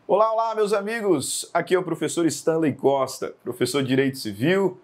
Olá, olá, meus amigos! Aqui é o professor Stanley Costa, professor de Direito Civil,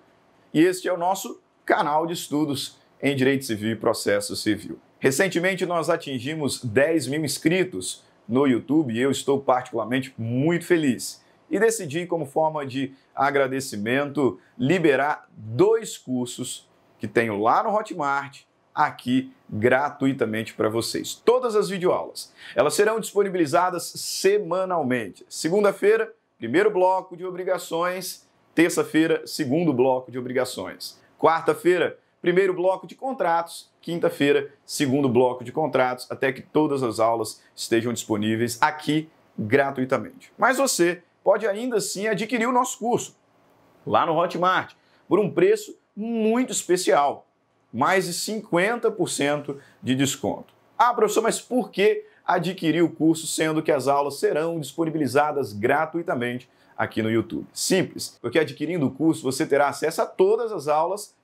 e este é o nosso canal de estudos em Direito Civil e Processo Civil. Recentemente nós atingimos 10 mil inscritos no YouTube e eu estou particularmente muito feliz. E decidi, como forma de agradecimento, liberar 2 cursos que tenho lá no Hotmart, aqui gratuitamente para vocês. Todas as videoaulas. Elas serão disponibilizadas semanalmente. Segunda-feira, primeiro bloco de obrigações. Terça-feira, segundo bloco de obrigações. Quarta-feira, primeiro bloco de contratos. Quinta-feira, segundo bloco de contratos, até que todas as aulas estejam disponíveis aqui gratuitamente. Mas você pode ainda assim adquirir o nosso curso lá no Hotmart por um preço muito especial. Mais de 50% de desconto. Ah, professor, mas por que adquirir o curso sendo que as aulas serão disponibilizadas gratuitamente aqui no YouTube? Simples, porque adquirindo o curso você terá acesso a todas as aulas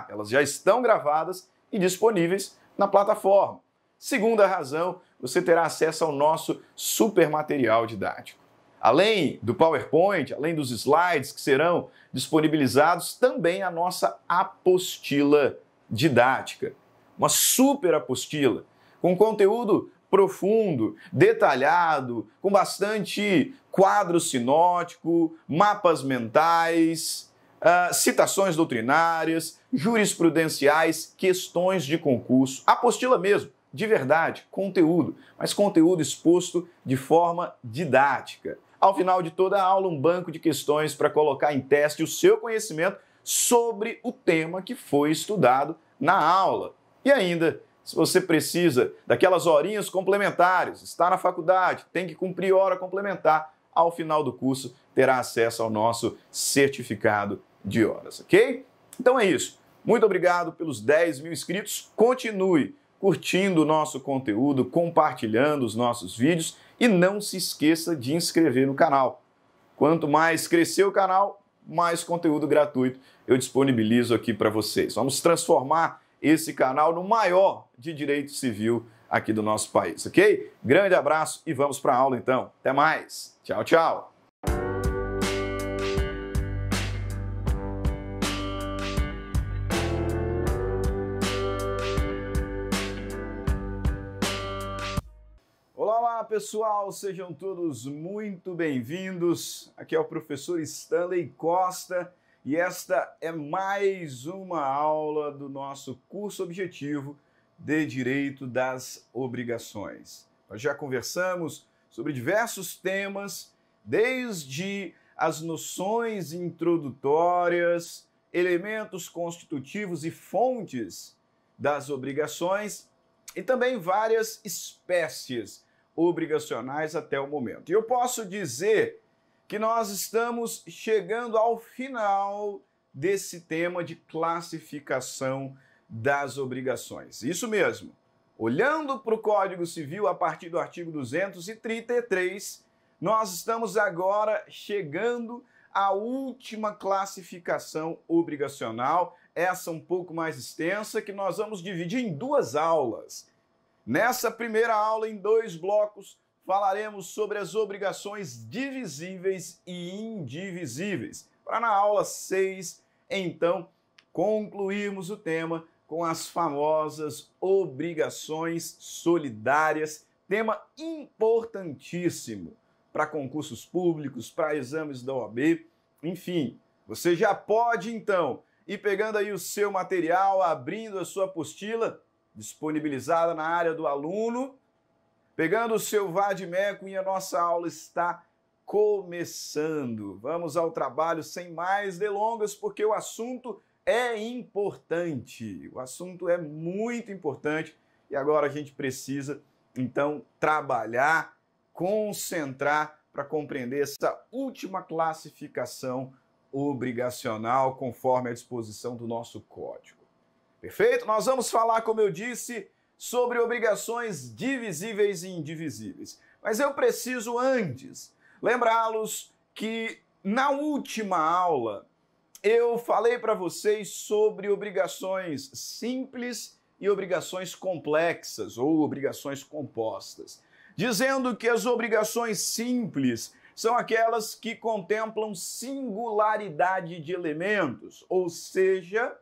elas já estão gravadas e disponíveis na plataforma. Segunda razão, você terá acesso ao nosso super material didático. Além do PowerPoint, além dos slides que serão disponibilizados, também a nossa apostila didática, uma super apostila, com conteúdo profundo, detalhado, com bastante quadro sinótico, mapas mentais, citações doutrinárias, jurisprudenciais, questões de concurso, apostila mesmo, de verdade, conteúdo, mas conteúdo exposto de forma didática. Ao final de toda a aula, um banco de questões para colocar em teste o seu conhecimento sobre o tema que foi estudado na aula. E ainda, se você precisa daquelas horinhas complementares, está na faculdade, tem que cumprir hora complementar, ao final do curso terá acesso ao nosso certificado de horas, ok? Então é isso. Muito obrigado pelos 10 mil inscritos. Continue curtindo o nosso conteúdo, compartilhando os nossos vídeos e não se esqueça de inscrever no canal. Quanto mais crescer o canal, mais conteúdo gratuito eu disponibilizo aqui para vocês. Vamos transformar esse canal no maior de direito civil aqui do nosso país, ok? Grande abraço e vamos para a aula então. Até mais. Tchau, tchau. Olá, pessoal, sejam todos muito bem-vindos. Aqui é o professor Stanley Costa e esta é mais uma aula do nosso curso objetivo de Direito das Obrigações. Nós já conversamos sobre diversos temas, desde as noções introdutórias, elementos constitutivos e fontes das obrigações e também várias espécies obrigacionais até o momento. E eu posso dizer que nós estamos chegando ao final desse tema de classificação das obrigações. Isso mesmo. Olhando para o Código Civil a partir do artigo 233, nós estamos agora chegando à última classificação obrigacional, essa um pouco mais extensa, que nós vamos dividir em 2 aulas. Nessa primeira aula, em 2 blocos, falaremos sobre as obrigações divisíveis e indivisíveis, para na aula 6, então, concluirmos o tema com as famosas obrigações solidárias, tema importantíssimo para concursos públicos, para exames da OAB, enfim, você já pode, então, ir pegando aí o seu material, abrindo a sua apostila, disponibilizada na área do aluno, pegando o seu vade-mecum e a nossa aula está começando. Vamos ao trabalho sem mais delongas, porque o assunto é importante. O assunto é muito importante e agora a gente precisa, então, trabalhar, concentrar para compreender essa última classificação obrigacional conforme a disposição do nosso código. Perfeito? Nós vamos falar, como eu disse, sobre obrigações divisíveis e indivisíveis. Mas eu preciso antes lembrá-los que na última aula eu falei para vocês sobre obrigações simples e obrigações complexas ou obrigações compostas, dizendo que as obrigações simples são aquelas que contemplam singularidade de elementos, ou seja,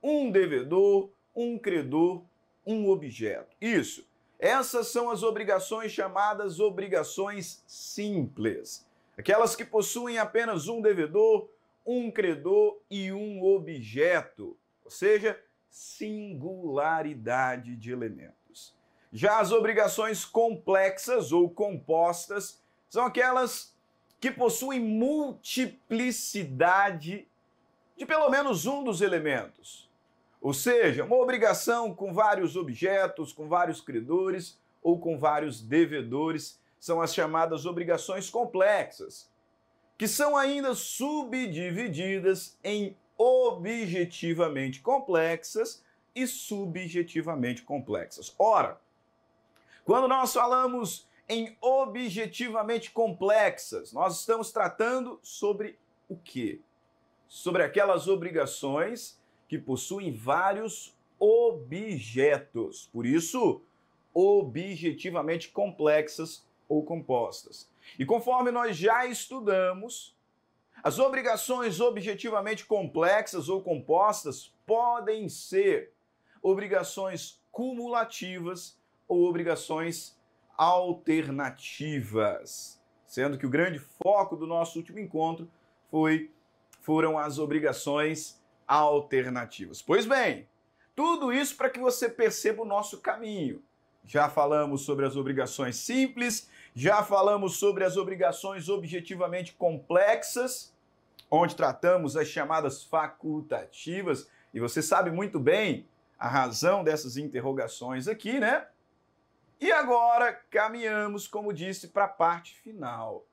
um devedor, um credor, um objeto. Isso. Essas são as obrigações chamadas obrigações simples. Aquelas que possuem apenas um devedor, um credor e um objeto. Ou seja, singularidade de elementos. Já as obrigações complexas ou compostas são aquelas que possuem multiplicidade de pelo menos um dos elementos. Ou seja, uma obrigação com vários objetos, com vários credores ou com vários devedores são as chamadas obrigações complexas, que são ainda subdivididas em objetivamente complexas e subjetivamente complexas. Ora, quando nós falamos em objetivamente complexas, nós estamos tratando sobre o quê? Sobre aquelas obrigações que possuem vários objetos. Por isso, objetivamente complexas ou compostas. E conforme nós já estudamos, as obrigações objetivamente complexas ou compostas podem ser obrigações cumulativas ou obrigações alternativas, sendo que o grande foco do nosso último encontro foram as obrigações alternativas. Pois bem, tudo isso para que você perceba o nosso caminho. Já falamos sobre as obrigações simples, já falamos sobre as obrigações objetivamente complexas, onde tratamos as chamadas facultativas, e você sabe muito bem a razão dessas interrogações aqui, né? E agora caminhamos, como disse, para a parte final.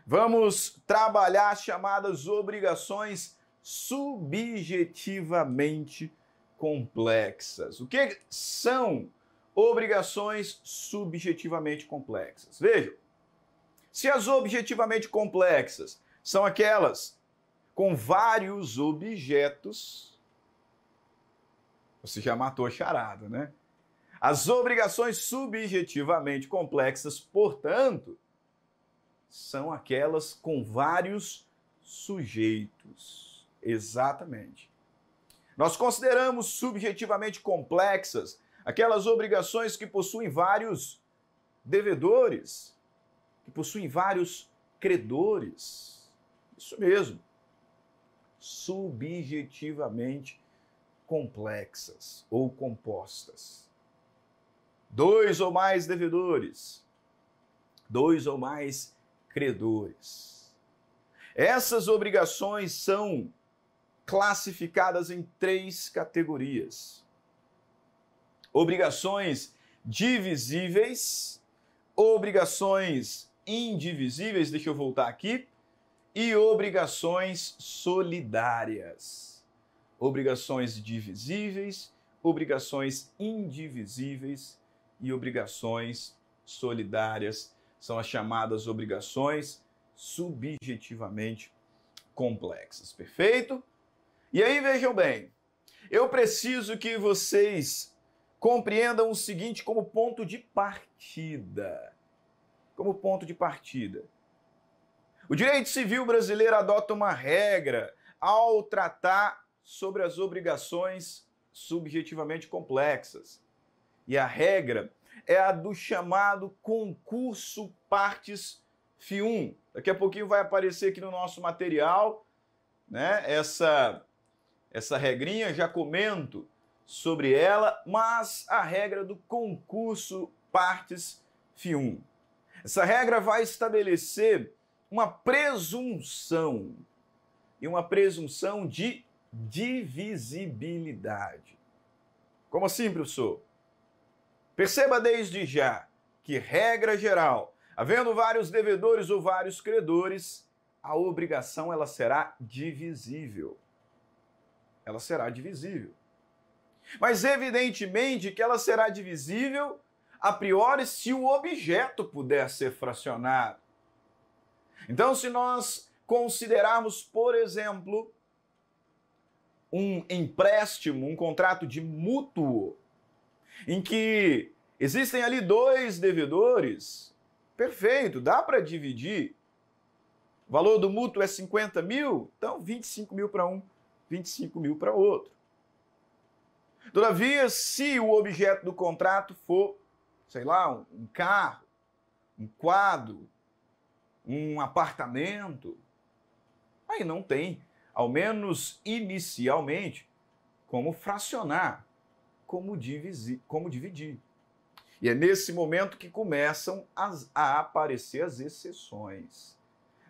Vamos trabalhar as chamadas obrigações subjetivamente complexas. O que são obrigações subjetivamente complexas? Vejam, se as objetivamente complexas são aquelas com vários objetos, você já matou a charada, né? As obrigações subjetivamente complexas, portanto, são aquelas com vários sujeitos. Exatamente. Nós consideramos subjetivamente complexas aquelas obrigações que possuem vários devedores, que possuem vários credores. Isso mesmo. Subjetivamente complexas ou compostas. 2 ou mais devedores, 2 ou mais credores. Essas obrigações são classificadas em 3 categorias: obrigações divisíveis, obrigações indivisíveis, deixa eu voltar aqui, e obrigações solidárias. Obrigações divisíveis, obrigações indivisíveis e obrigações solidárias são as chamadas obrigações subjetivamente complexas. Perfeito? E aí, vejam bem, eu preciso que vocês compreendam o seguinte como ponto de partida. Como ponto de partida. O direito civil brasileiro adota uma regra ao tratar sobre as obrigações subjetivamente complexas. E a regra é a do chamado concurso partes FIUM. Daqui a pouquinho vai aparecer aqui no nosso material, né, essa regrinha, já comento sobre ela, mas a regra do concurso partes FIUM. Essa regra vai estabelecer uma presunção, e uma presunção de divisibilidade. Como assim, professor? Perceba desde já que, regra geral, havendo vários devedores ou vários credores, a obrigação ela será divisível. Ela será divisível. Mas evidentemente que ela será divisível a priori se o objeto puder ser fracionado. Então, se nós considerarmos, por exemplo, um empréstimo, um contrato de mútuo, em que existem ali 2 devedores, Perfeito, dá para dividir. O valor do mútuo é 50 mil, então 25 mil para um, 25 mil para outro. Todavia, se o objeto do contrato for, sei lá, um carro, um quadro, um apartamento, aí não tem, ao menos inicialmente, como fracionar, como dividir. E é nesse momento que começam a aparecer as exceções.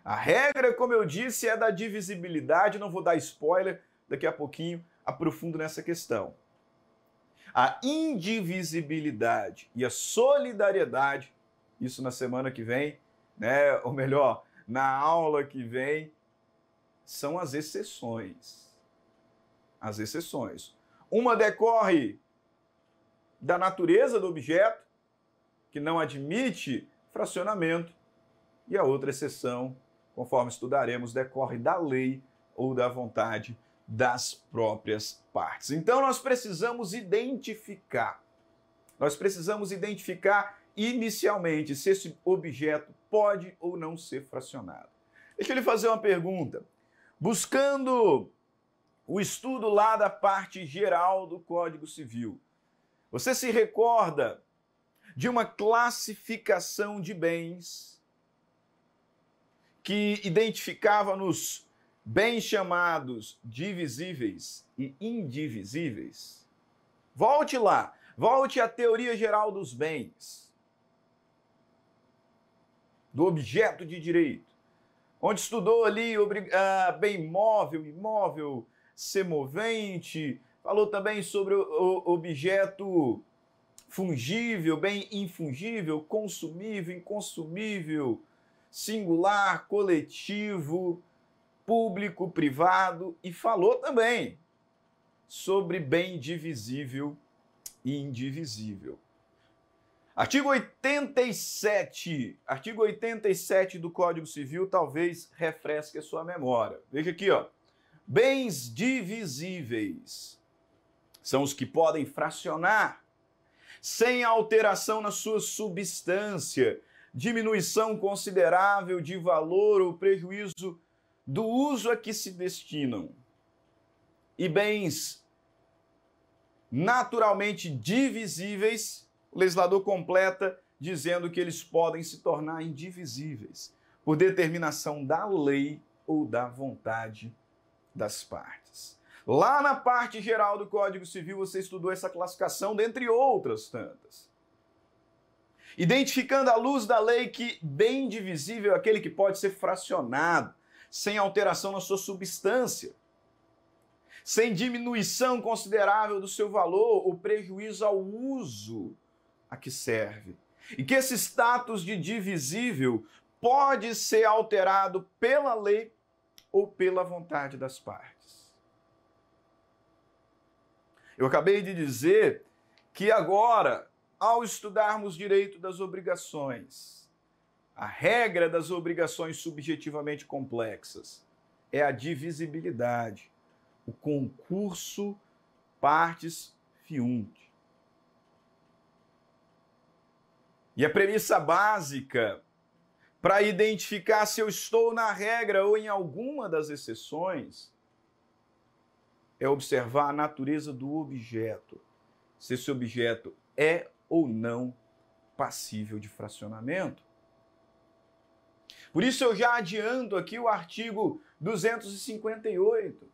A regra, como eu disse, é da divisibilidade, não vou dar spoiler, daqui a pouquinho aprofundo nessa questão. A indivisibilidade e a solidariedade, isso na semana que vem, né? Ou melhor, na aula que vem, são as exceções. As exceções. Uma decorre da natureza do objeto, que não admite fracionamento, e a outra exceção, conforme estudaremos, decorre da lei ou da vontade das próprias partes. Então nós precisamos identificar. Nós precisamos identificar inicialmente se esse objeto pode ou não ser fracionado. Deixa eu lhe fazer uma pergunta. Buscando o estudo lá da parte geral do Código Civil, você se recorda de uma classificação de bens que identificava nos bens chamados divisíveis e indivisíveis? Volte lá, volte à teoria geral dos bens, do objeto de direito, onde estudou ali bem móvel, imóvel, semovente, falou também sobre o objeto fungível, bem infungível, consumível, inconsumível, singular, coletivo, público, privado, e falou também sobre bem divisível e indivisível. Artigo 87 do Código Civil talvez refresque a sua memória. Veja aqui, ó. Bens divisíveis são os que podem fracionar sem alteração na sua substância, diminuição considerável de valor ou prejuízo do uso a que se destinam. E bens naturalmente divisíveis, o legislador completa dizendo que eles podem se tornar indivisíveis por determinação da lei ou da vontade das partes. Lá na parte geral do Código Civil você estudou essa classificação, dentre outras tantas. Identificando à luz da lei que bem divisível é aquele que pode ser fracionado, sem alteração na sua substância, sem diminuição considerável do seu valor ou prejuízo ao uso a que serve. E que esse status de divisível pode ser alterado pela lei ou pela vontade das partes. Eu acabei de dizer que agora, ao estudarmos direito das obrigações, a regra das obrigações subjetivamente complexas é a divisibilidade, o concurso partes fiunt. E a premissa básica para identificar se eu estou na regra ou em alguma das exceções é observar a natureza do objeto, se esse objeto é ou não passível de fracionamento. Por isso eu já adianto aqui o artigo 258.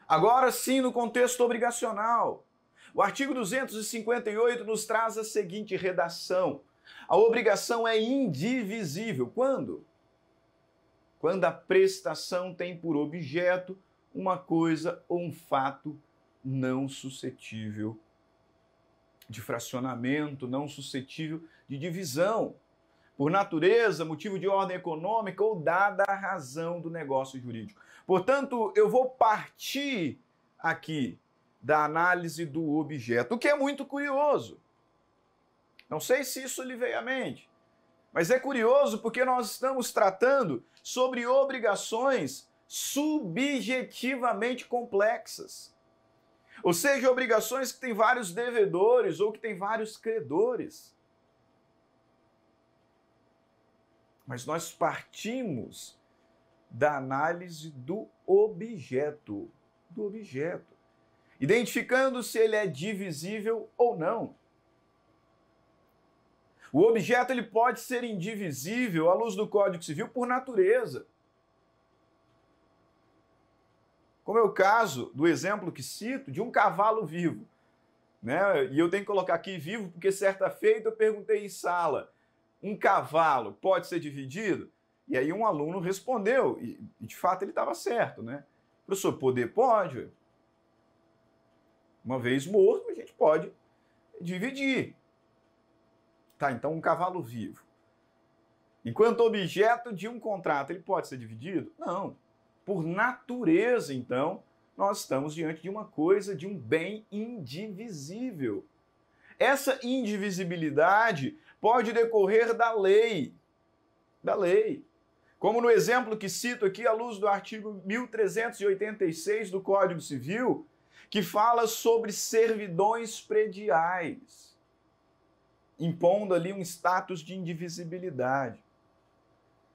Agora sim, no contexto obrigacional. O artigo 258 nos traz a seguinte redação: a obrigação é indivisível. Quando? Quando a prestação tem por objeto uma coisa ou um fato não suscetível de fracionamento, não suscetível de divisão, por natureza, motivo de ordem econômica ou dada a razão do negócio jurídico. Portanto, eu vou partir aqui da análise do objeto, o que é muito curioso. Não sei se isso lhe veio à mente, mas é curioso porque nós estamos tratando sobre obrigações subjetivamente complexas. Ou seja, obrigações que têm vários devedores ou que têm vários credores. Mas nós partimos da análise do objeto, identificando se ele é divisível ou não. O objeto ele pode ser indivisível à luz do Código Civil por natureza. Como é o caso do exemplo que cito de um cavalo vivo. Né? E eu tenho que colocar aqui vivo porque certa feita eu perguntei em sala, um cavalo pode ser dividido? E aí um aluno respondeu, e de fato ele estava certo, né? Professor, poder pode. Uma vez morto, a gente pode dividir. Tá, então um cavalo vivo. Enquanto objeto de um contrato, ele pode ser dividido? Não. Por natureza, então, nós estamos diante de uma coisa, de um bem indivisível. Essa indivisibilidade pode decorrer da lei. Da lei. Como no exemplo que cito aqui, à luz do artigo 1386 do Código Civil, que fala sobre servidões prediais, impondo ali um status de indivisibilidade.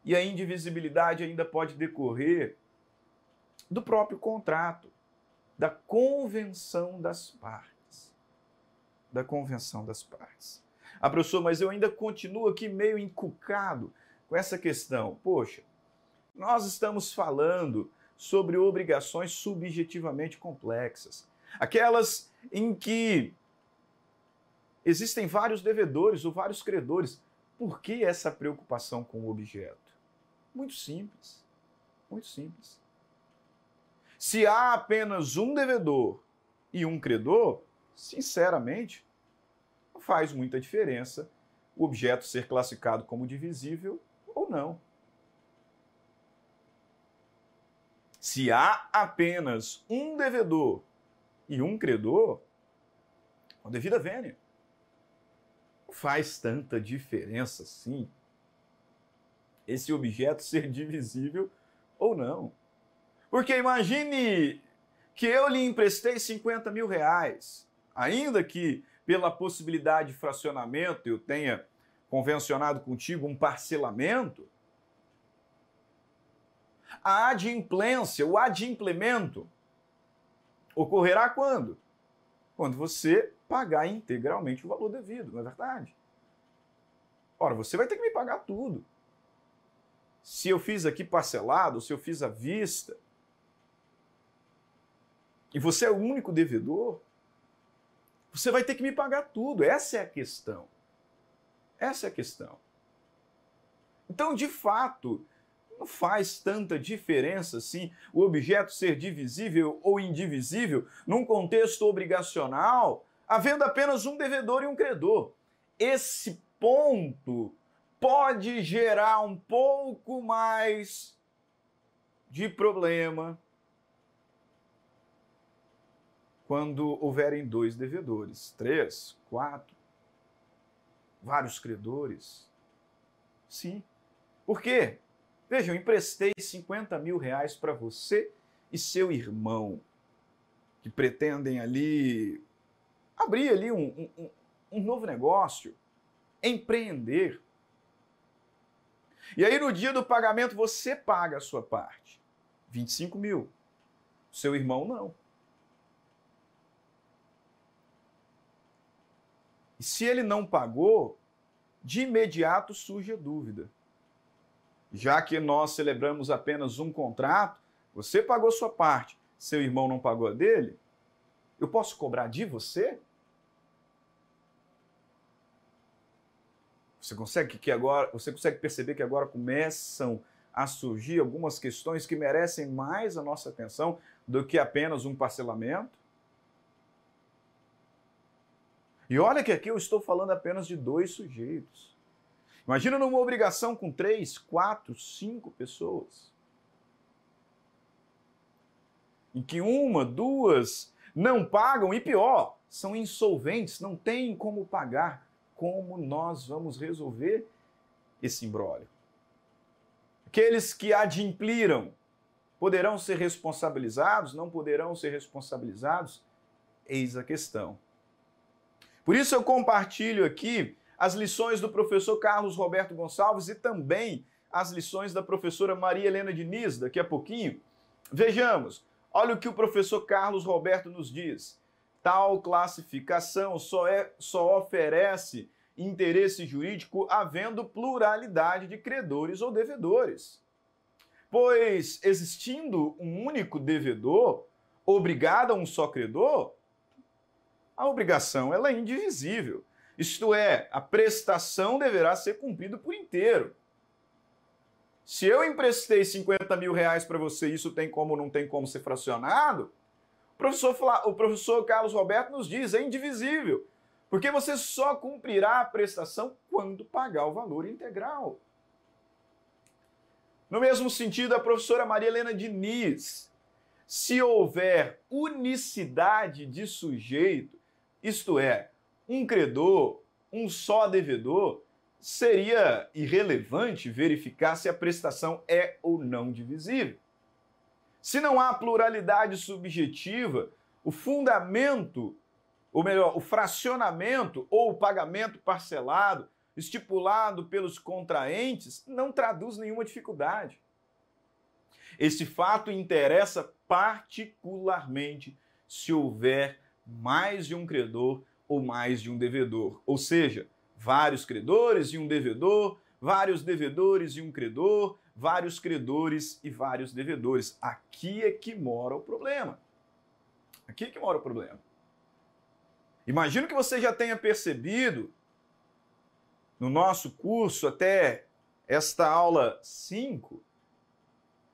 E a indivisibilidade ainda pode decorrer do próprio contrato, da convenção das partes. Da convenção das partes. Ah, professor, mas eu ainda continuo aqui meio encucado com essa questão. Poxa, nós estamos falando sobre obrigações subjetivamente complexas. Aquelas em que existem vários devedores ou vários credores. Por que essa preocupação com o objeto? Muito simples. Muito simples. Se há apenas um devedor e um credor, sinceramente, não faz muita diferença o objeto ser classificado como divisível ou não. Se há apenas um devedor e um credor, com devida vênia, não faz tanta diferença assim esse objeto ser divisível ou não. Porque imagine que eu lhe emprestei 50 mil reais, ainda que pela possibilidade de fracionamento eu tenha convencionado contigo um parcelamento, a adimplência, o adimplemento, ocorrerá quando? Quando você pagar integralmente o valor devido, não é verdade? Ora, você vai ter que me pagar tudo. Se eu fiz aqui parcelado, se eu fiz à vista, e você é o único devedor, você vai ter que me pagar tudo. Essa é a questão. Essa é a questão. Então, de fato, não faz tanta diferença assim o objeto ser divisível ou indivisível num contexto obrigacional, havendo apenas um devedor e um credor. Esse ponto pode gerar um pouco mais de problema quando houverem dois devedores, 3, 4, vários credores. Sim. Por quê? Vejam, eu emprestei 50 mil reais para você e seu irmão, que pretendem ali abrir ali um novo negócio, empreender. E aí no dia do pagamento você paga a sua parte, 25 mil. Seu irmão não. E se ele não pagou, de imediato surge a dúvida. Já que nós celebramos apenas um contrato, você pagou sua parte, seu irmão não pagou a dele, eu posso cobrar de você? Você consegue perceber que agora começam a surgir algumas questões que merecem mais a nossa atenção do que apenas um parcelamento? E olha que aqui eu estou falando apenas de 2 sujeitos. Imagina numa obrigação com 3, 4, 5 pessoas. Em que 1, 2 não pagam e pior, são insolventes, não têm como pagar. Como nós vamos resolver esse imbróglio? Aqueles que adimpliram poderão ser responsabilizados? Não poderão ser responsabilizados? Eis a questão. Por isso eu compartilho aqui as lições do professor Carlos Roberto Gonçalves e também as lições da professora Maria Helena Diniz daqui a pouquinho. Vejamos, olha o que o professor Carlos Roberto nos diz. Tal classificação só oferece interesse jurídico havendo pluralidade de credores ou devedores. Pois, existindo um único devedor, obrigado a um só credor, a obrigação ela é indivisível. Isto é, a prestação deverá ser cumprida por inteiro. Se eu emprestei 50 mil reais para você, isso tem como, não tem como ser fracionado, o professor Carlos Roberto nos diz, é indivisível. Porque você só cumprirá a prestação quando pagar o valor integral. No mesmo sentido, a professora Maria Helena Diniz, se houver unicidade de sujeito, isto é, um credor, um só devedor, seria irrelevante verificar se a prestação é ou não divisível. Se não há pluralidade subjetiva, o fundamento, ou melhor, o fracionamento ou o pagamento parcelado estipulado pelos contraentes não traduz nenhuma dificuldade. Esse fato interessa particularmente se houver mais de um credor ou mais de um devedor, ou seja, vários credores e um devedor, vários devedores e um credor, vários credores e vários devedores. Aqui é que mora o problema. Aqui é que mora o problema. Imagino que você já tenha percebido no nosso curso até esta aula 5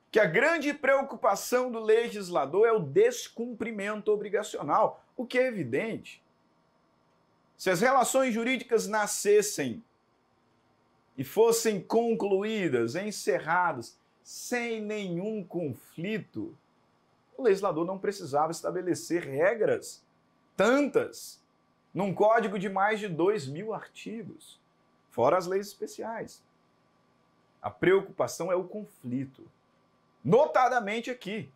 que a grande preocupação do legislador é o descumprimento obrigacional, o que é evidente. Se as relações jurídicas nascessem e fossem concluídas, encerradas, sem nenhum conflito, o legislador não precisava estabelecer regras tantas num código de mais de 2.000 artigos, fora as leis especiais. A preocupação é o conflito. Notadamente aqui.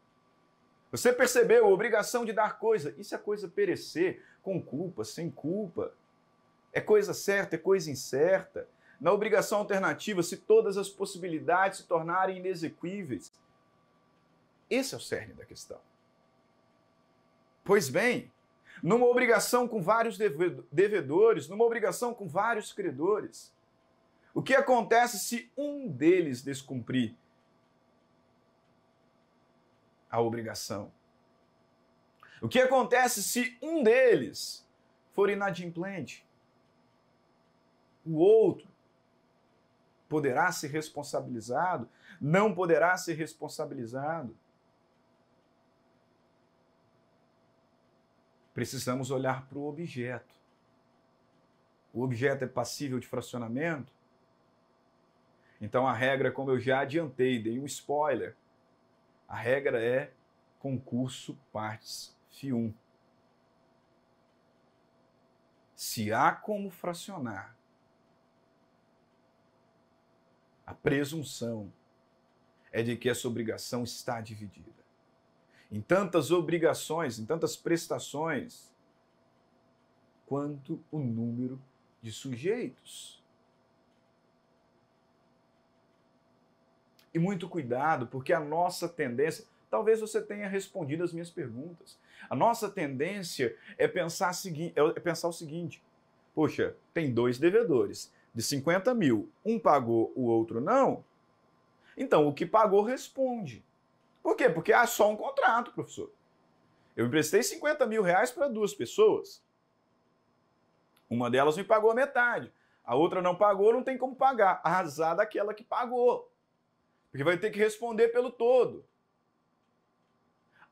Você percebeu a obrigação de dar coisa? E se a coisa perecer, com culpa, sem culpa? É coisa certa, é coisa incerta? Na obrigação alternativa, se todas as possibilidades se tornarem inexequíveis? Esse é o cerne da questão. Pois bem, numa obrigação com vários devedores, numa obrigação com vários credores, o que acontece se um deles descumprir a obrigação? O que acontece se um deles for inadimplente? O outro poderá ser responsabilizado? Não poderá ser responsabilizado? Precisamos olhar para o objeto. O objeto é passível de fracionamento? Então a regra, como eu já adiantei, dei um spoiler, a regra é concurso partes FIUM. Se há como fracionar, a presunção é de que essa obrigação está dividida em tantas obrigações, em tantas prestações, quanto o número de sujeitos. E muito cuidado, porque a nossa tendência, talvez você tenha respondido as minhas perguntas, a nossa tendência é pensar o seguinte, poxa, tem dois devedores de 50 mil, um pagou, o outro não, então o que pagou responde. Por quê? Porque há só um contrato, professor. Eu emprestei 50 mil reais para duas pessoas, uma delas me pagou a metade, a outra não pagou, não tem como pagar, azar daquela que pagou. Porque vai ter que responder pelo todo.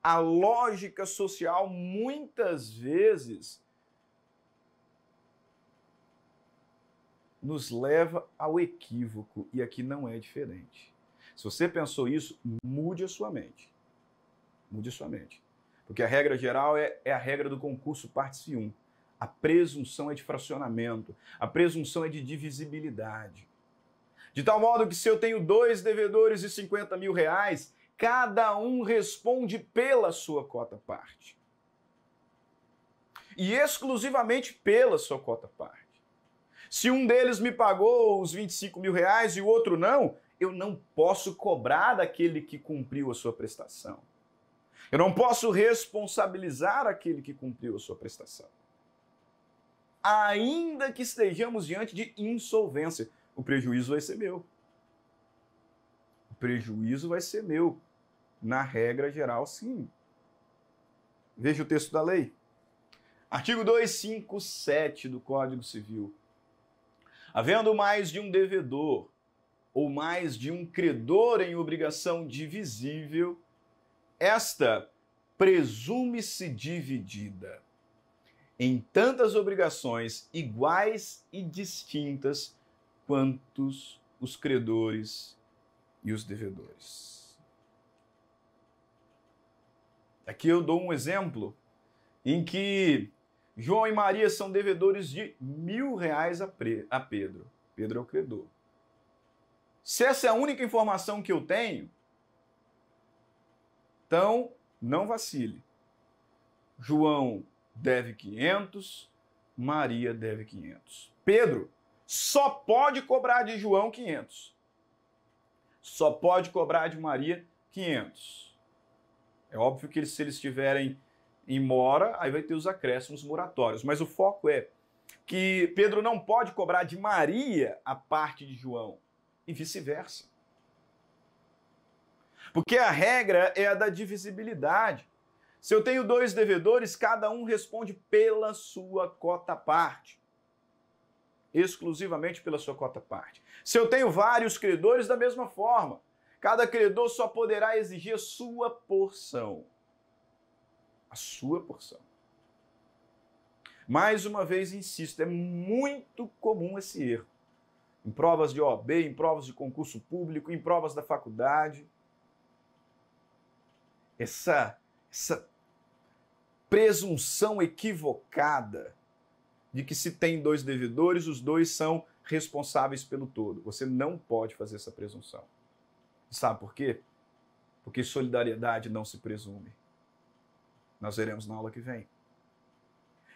A lógica social, muitas vezes, nos leva ao equívoco. E aqui não é diferente. Se você pensou isso, mude a sua mente. Mude a sua mente. Porque a regra geral é a regra do concurso partes FIUM. A presunção é de fracionamento. A presunção é de divisibilidade. De tal modo que se eu tenho dois devedores de 50 mil reais, cada um responde pela sua cota-parte. E exclusivamente pela sua cota-parte. Se um deles me pagou os 25 mil reais e o outro não, eu não posso cobrar daquele que cumpriu a sua prestação. Eu não posso responsabilizar aquele que cumpriu a sua prestação. Ainda que estejamos diante de insolvência, o prejuízo vai ser meu. O prejuízo vai ser meu. Na regra geral, sim. Veja o texto da lei. Artigo 257 do Código Civil. Havendo mais de um devedor ou mais de um credor em obrigação divisível, esta presume-se dividida em tantas obrigações iguais e distintas quantos os credores e os devedores. Aqui eu dou um exemplo em que João e Maria são devedores de R$1.000 a Pedro. Pedro é o credor. Se essa é a única informação que eu tenho, então não vacile. João deve 500, Maria deve 500. Pedro só pode cobrar de João 500. Só pode cobrar de Maria 500. É óbvio que se eles estiverem em mora, aí vai ter os acréscimos moratórios. Mas o foco é que Pedro não pode cobrar de Maria a parte de João e vice-versa. Porque a regra é a da divisibilidade. Se eu tenho dois devedores, cada um responde pela sua cota-parte. Exclusivamente pela sua cota-parte. Se eu tenho vários credores, da mesma forma. Cada credor só poderá exigir a sua porção. A sua porção. Mais uma vez, insisto, é muito comum esse erro. Em provas de OAB, em provas de concurso público, em provas da faculdade. Essa presunção equivocada de que se tem dois devedores, os dois são responsáveis pelo todo. Você não pode fazer essa presunção. Sabe por quê? Porque solidariedade não se presume. Nós veremos na aula que vem.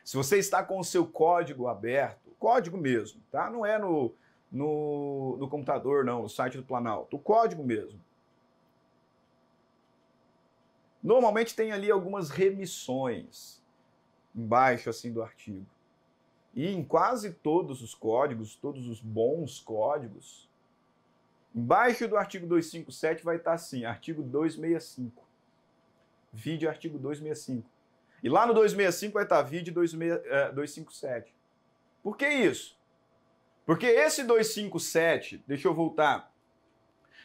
Se você está com o seu código aberto, código mesmo, tá? Não é no computador, não, no site do Planalto, o código mesmo. Normalmente tem ali algumas remissões embaixo assim do artigo. E em quase todos os códigos, todos os bons códigos, embaixo do artigo 257 vai estar assim, artigo 265. Vide artigo 265. E lá no 265 vai estar vide 257. Por que isso? Porque esse 257, deixa eu voltar,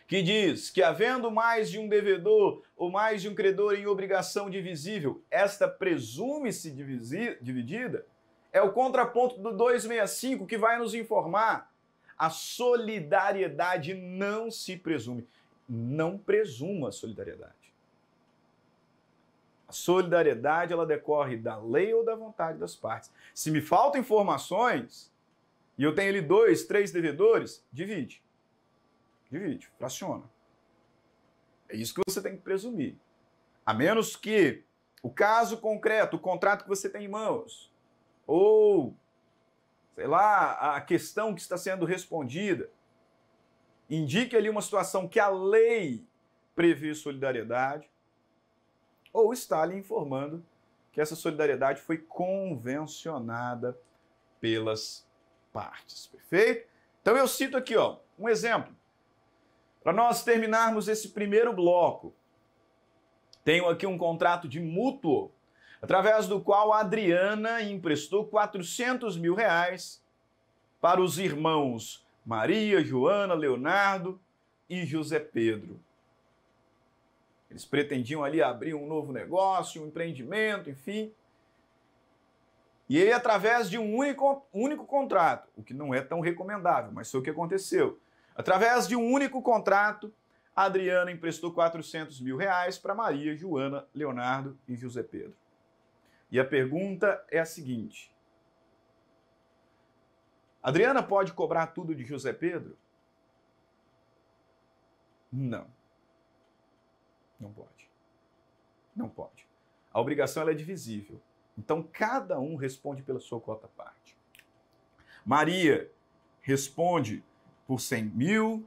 que diz que havendo mais de um devedor ou mais de um credor em obrigação divisível, esta presume-se dividida, é o contraponto do 265 que vai nos informar a solidariedade não se presume. Não presuma a solidariedade. A solidariedade, ela decorre da lei ou da vontade das partes. Se me faltam informações e eu tenho ali 2, 3 devedores, divide. Divide, fraciona. É isso que você tem que presumir. A menos que o caso concreto, o contrato que você tem em mãos, ou, sei lá, a questão que está sendo respondida, indique ali uma situação que a lei prevê solidariedade, ou está ali informando que essa solidariedade foi convencionada pelas partes. Perfeito? Então eu cito aqui, ó, um exemplo. Para nós terminarmos esse primeiro bloco, tenho aqui um contrato de mútuo, através do qual a Adriana emprestou R$400 mil para os irmãos Maria, Joana, Leonardo e José Pedro. Eles pretendiam ali abrir um novo negócio, um empreendimento, enfim. E aí, através de um único contrato, o que não é tão recomendável, mas foi o que aconteceu. Através de um único contrato, a Adriana emprestou R$400 mil para Maria, Joana, Leonardo e José Pedro. E a pergunta é a seguinte: Adriana pode cobrar tudo de José Pedro? Não. Não pode. Não pode. A obrigação ela é divisível. Então, cada um responde pela sua cota-parte. Maria responde por 100 mil,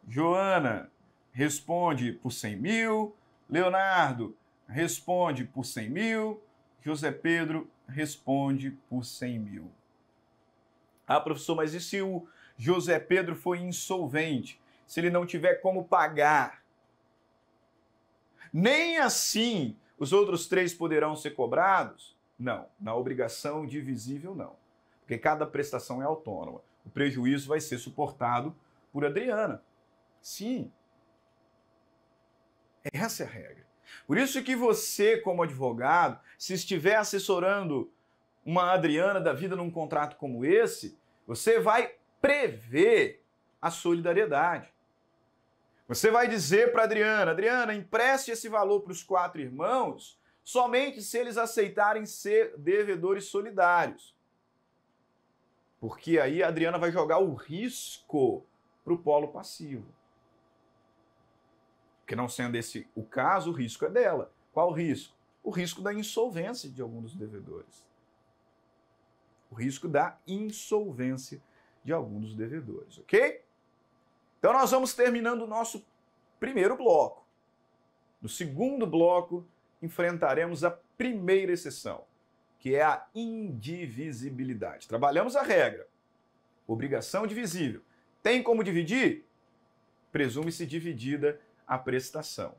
Joana responde por 100 mil. Leonardo responde por 100 mil. José Pedro responde por 100 mil. Ah, professor, mas e se o José Pedro for insolvente? Se ele não tiver como pagar? Nem assim os outros 3 poderão ser cobrados? Não, na obrigação divisível não. Porque cada prestação é autônoma. O prejuízo vai ser suportado por Adriana. Sim. Essa é a regra. Por isso que você, como advogado, se estiver assessorando uma Adriana da vida num contrato como esse, você vai prever a solidariedade. Você vai dizer para Adriana, Adriana, empreste esse valor para os 4 irmãos somente se eles aceitarem ser devedores solidários. Porque aí a Adriana vai jogar o risco para o polo passivo. Porque não sendo esse o caso, o risco é dela. Qual o risco? O risco da insolvência de algum dos devedores. O risco da insolvência de algum dos devedores, ok? Então nós vamos terminando o nosso primeiro bloco. No segundo bloco, enfrentaremos a primeira exceção, que é a indivisibilidade. Trabalhamos a regra. Obrigação divisível. Tem como dividir? Presume-se dividida a prestação.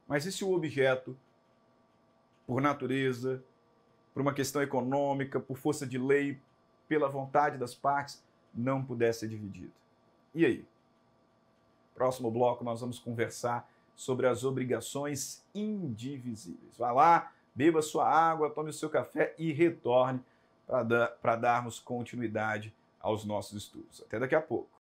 Mas e se o objeto, por natureza, por uma questão econômica, por força de lei, pela vontade das partes, não puder ser dividido? E aí? Próximo bloco nós vamos conversar sobre as obrigações indivisíveis. Vá lá, beba sua água, tome o seu café e retorne para darmos continuidade aos nossos estudos. Até daqui a pouco.